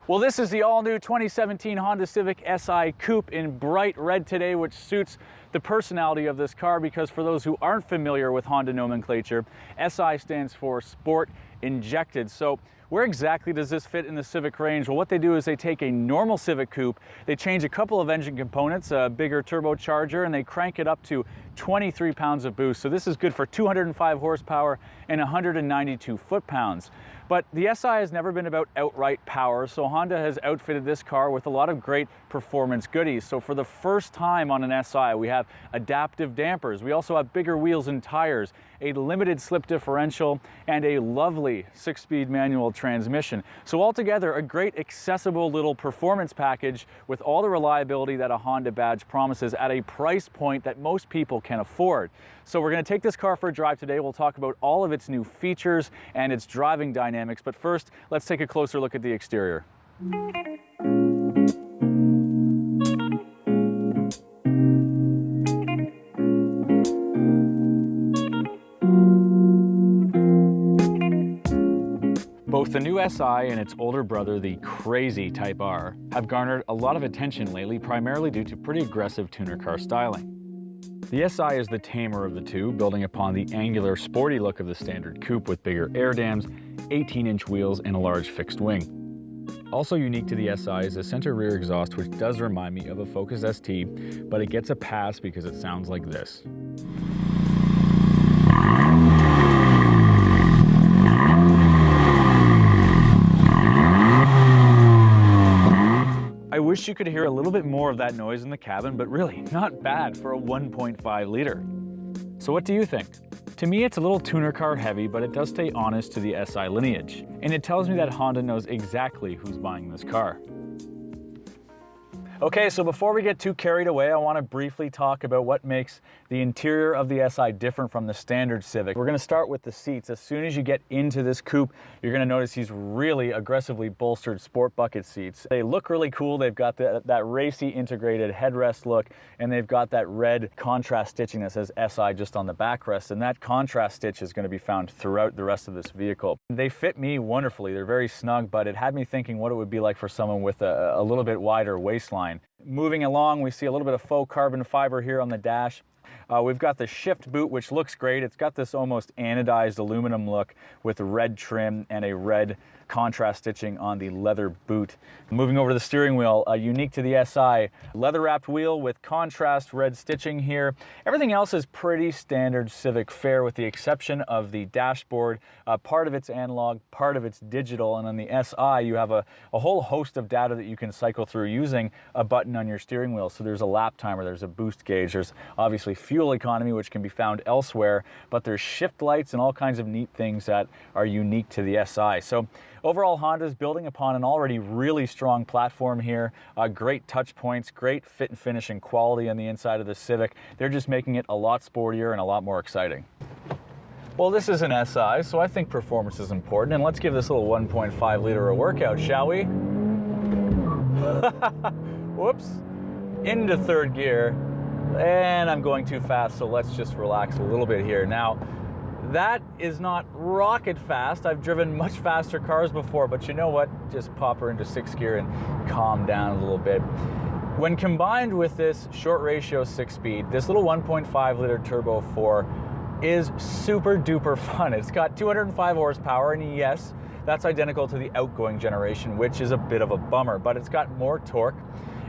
Well, this is the all-new 2017 Honda Civic SI Coupe in bright red today, which suits the personality of this car because for those who aren't familiar with Honda nomenclature, SI stands for Sport Injected. So where exactly does this fit in the Civic range? Well, what they do is they take a normal Civic Coupe, they change a couple of engine components, a bigger turbocharger, and they crank it up to 23 pounds of boost. So this is good for 205 horsepower and 192 foot-pounds. But the SI has never been about outright power, so Honda has outfitted this car with a lot of great performance goodies. So for the first time on an SI, we have adaptive dampers. We also have bigger wheels and tires, a limited slip differential, and a lovely 6-speed manual transmission. So altogether, a great accessible little performance package with all the reliability that a Honda badge promises at a price point that most people can afford. So we're going to take this car for a drive today. We'll talk about all of its new features and its driving dynamics. But first, let's take a closer look at the exterior. Both the new SI and its older brother, the crazy Type R, have garnered a lot of attention lately, primarily due to pretty aggressive tuner car styling. The SI is the tamer of the two, building upon the angular, sporty look of the standard coupe with bigger air dams, 18-inch wheels, and a large fixed wing. Also unique to the SI is the center rear exhaust, which does remind me of a Focus ST, but it gets a pass because it sounds like this. I wish you could hear a little bit more of that noise in the cabin, but really not bad for a 1.5 liter. So what do you think? To me, it's a little tuner car heavy, but it does stay honest to the SI lineage. And it tells me that Honda knows exactly who's buying this car. Okay, so before we get too carried away, I want to briefly talk about what makes the interior of the SI different from the standard Civic. We're going to start with the seats. As soon as you get into this coupe, you're going to notice these really aggressively bolstered sport bucket seats. They look really cool. They've got that racy integrated headrest look, and they've got that red contrast stitching that says SI just on the backrest, and that contrast stitch is going to be found throughout the rest of this vehicle. They fit me wonderfully. They're very snug, but it had me thinking what it would be like for someone with a little bit wider waistline. Moving along, we see a little bit of faux carbon fiber here on the dash. We've got the shift boot, which looks great. It's got this almost anodized aluminum look with red trim and a red contrast stitching on the leather boot. Moving over to the steering wheel, unique to the SI, leather wrapped wheel with contrast red stitching here. Everything else is pretty standard Civic fare with the exception of the dashboard. Part of it's analog, part of it's digital, and on the SI you have a whole host of data that you can cycle through using a button on your steering wheel. So there's a lap timer, there's a boost gauge, there's obviously fuel economy, which can be found elsewhere, but there's shift lights and all kinds of neat things that are unique to the SI. So overall, Honda's building upon an already really strong platform here. Great touch points, great fit and finish and quality on the inside of the Civic. They're just making it a lot sportier and a lot more exciting. Well, this is an SI, so I think performance is important, and let's give this little 1.5 liter a workout, shall we? Whoops. Into third gear, and I'm going too fast, so let's just relax a little bit here. Now, that is not rocket fast. I've driven much faster cars before, but you know what? Just pop her into 6th gear and calm down a little bit. When combined with this short ratio 6-speed, this little 1.5 liter turbo 4 is super duper fun. It's got 205 horsepower, and yes, that's identical to the outgoing generation, which is a bit of a bummer, but it's got more torque.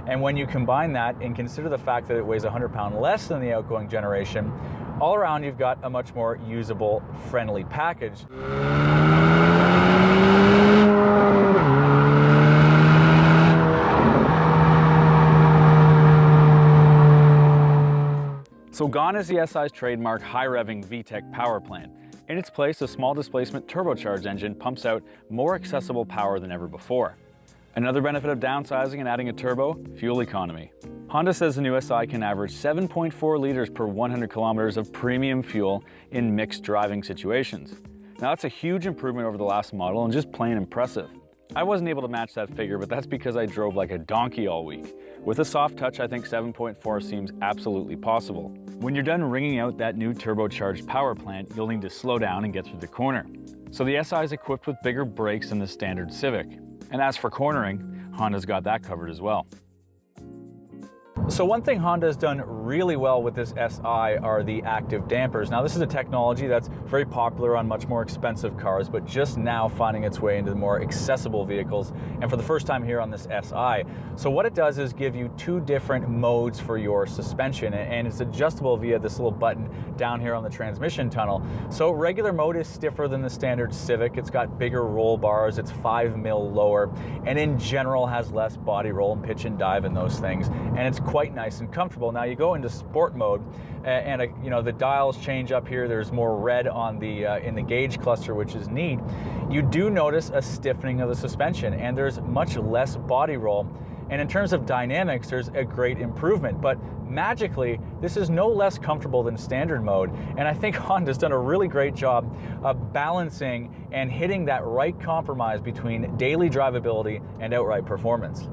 And when you combine that and consider the fact that it weighs 100 pounds less than the outgoing generation, all around you've got a much more usable, friendly package. So gone is the SI's trademark high-revving VTEC power plant. In its place, a small displacement turbocharged engine pumps out more accessible power than ever before. Another benefit of downsizing and adding a turbo, fuel economy. Honda says the new SI can average 7.4 liters per 100 kilometers of premium fuel in mixed driving situations. Now that's a huge improvement over the last model and just plain impressive. I wasn't able to match that figure, but that's because I drove like a donkey all week. With a soft touch, I think 7.4 seems absolutely possible. When you're done wringing out that new turbocharged power plant, you'll need to slow down and get through the corner. So the SI is equipped with bigger brakes than the standard Civic. And as for cornering, Honda's got that covered as well. So one thing Honda has done really well with this SI are the active dampers. Now this is a technology that's very popular on much more expensive cars, but just now finding its way into the more accessible vehicles, and for the first time here on this SI. So what it does is give you two different modes for your suspension, and it's adjustable via this little button down here on the transmission tunnel. So regular mode is stiffer than the standard Civic. It's got bigger roll bars, it's 5 mil lower, and in general has less body roll and pitch and dive and those things, and it's quite nice and comfortable. Now you go into sport mode, and you know, the dials change up here. There's more red on the in the gauge cluster, which is neat. You do notice a stiffening of the suspension, and there's much less body roll. And in terms of dynamics, there's a great improvement. But magically, this is no less comfortable than standard mode. And I think Honda's done a really great job of balancing and hitting that right compromise between daily drivability and outright performance.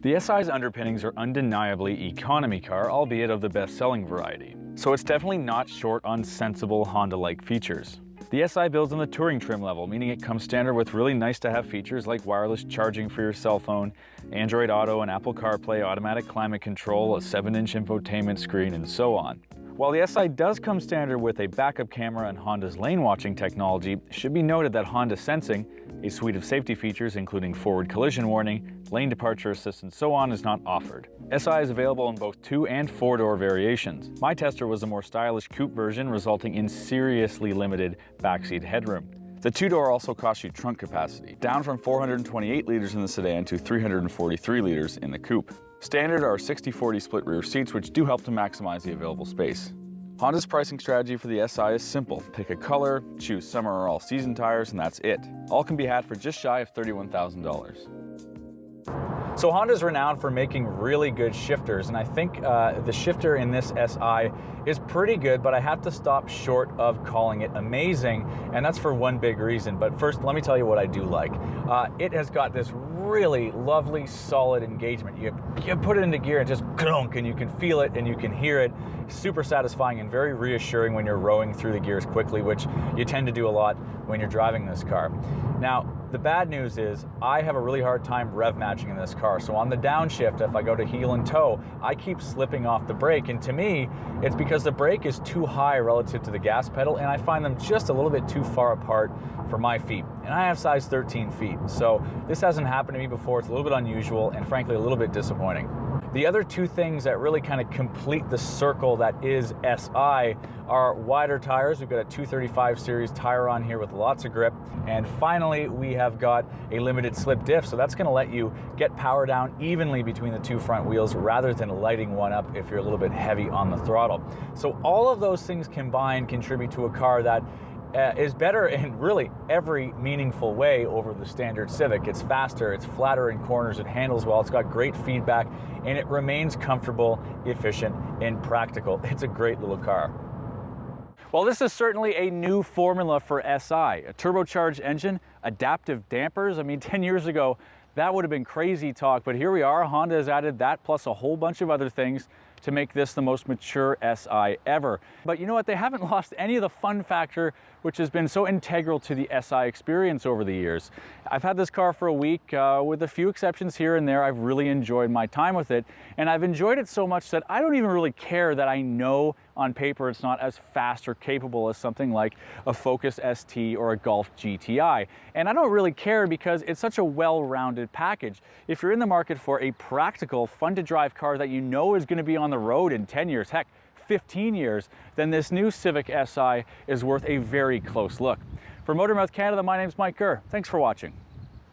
The SI's underpinnings are undeniably economy car, albeit of the best-selling variety. So it's definitely not short on sensible Honda-like features. The SI builds on the touring trim level, meaning it comes standard with really nice-to-have features like wireless charging for your cell phone, Android Auto and Apple CarPlay, automatic climate control, a 7-inch infotainment screen, and so on. While the SI does come standard with a backup camera and Honda's lane watching technology, it should be noted that Honda Sensing, a suite of safety features including forward collision warning, lane departure assist, and so on, is not offered. SI is available in both 2- and 4-door variations. My tester was a more stylish coupe version, resulting in seriously limited backseat headroom. The 2-door also costs you trunk capacity, down from 428 liters in the sedan to 343 liters in the coupe. Standard are 60-40 split rear seats, which do help to maximize the available space. Honda's pricing strategy for the SI is simple. Pick a color, choose summer or all-season tires, and that's it. All can be had for just shy of $31,000. So Honda's renowned for making really good shifters, and I think the shifter in this SI is pretty good, but I have to stop short of calling it amazing, and that's for one big reason. But first, let me tell you what I do like. It has got this really lovely, solid engagement. You put it into gear and just clunk, and you can feel it and you can hear it. Super satisfying and very reassuring when you're rowing through the gears quickly, which you tend to do a lot when you're driving this car. Now, the bad news is I have a really hard time rev matching in this car. So on the downshift, if I go to heel and toe, I keep slipping off the brake. And to me, it's because the brake is too high relative to the gas pedal, and I find them just a little bit too far apart for my feet. And I have size 13 feet. So this hasn't happened to me before. It's a little bit unusual and frankly a little bit disappointing. The other two things that really kind of complete the circle that is SI are wider tires. We've got a 235 series tire on here with lots of grip. And finally, we have got a limited slip diff. So that's going to let you get power down evenly between the two front wheels rather than lighting one up if you're a little bit heavy on the throttle. So all of those things combined contribute to a car that is better in really every meaningful way over the standard Civic. It's faster, it's flatter in corners, it handles well, it's got great feedback, and it remains comfortable, efficient, and practical. It's a great little car. Well, this is certainly a new formula for SI. A turbocharged engine, adaptive dampers. I mean, 10 years ago, that would have been crazy talk, but here we are. Honda has added that plus a whole bunch of other things to make this the most mature SI ever. But you know what? They haven't lost any of the fun factor, which has been so integral to the SI experience over the years. I've had this car for a week, with a few exceptions here and there. I've really enjoyed my time with it, and I've enjoyed it so much that I don't even really care that I know on paper it's not as fast or capable as something like a Focus ST or a Golf GTI. And I don't really care because it's such a well-rounded package. If you're in the market for a practical, fun-to-drive car that you know is going to be on the road in 10 years, heck, 15 years, then this new Civic SI is worth a very close look. For Motormouth Canada, my name's Mike Gurr. Thanks for watching.